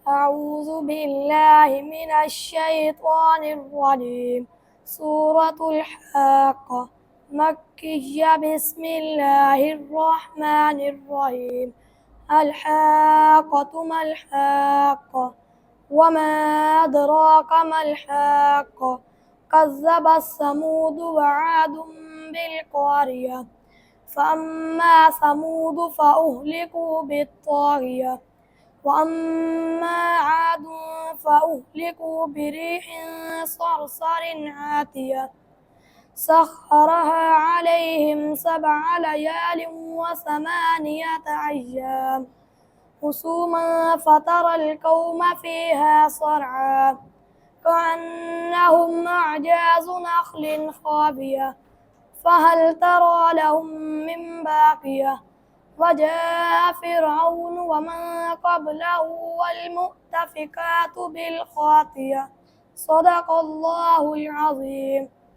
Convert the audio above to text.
أعوذ بالله من الشيطان الرجيم. سورة الحاقة مكية. بسم الله الرحمن الرحيم. الحاقة ما الحاقة وما أدراك ما الحاقة. كذب الثمود وعاد بالقارية. فأما ثمود فأهلكوا بالطاغية وأما عاد فأهلكوا بريح صرصر عاتية سخرها عليهم 7 ليال وثمانية أيام حسوما فترى القوم فيها صرعى كأنهم أعجاز نخل خاوية فهل ترى لهم من باقية. وجاء فرعون ومن قبله والمؤتفكات بالخاطية. صدق الله العظيم.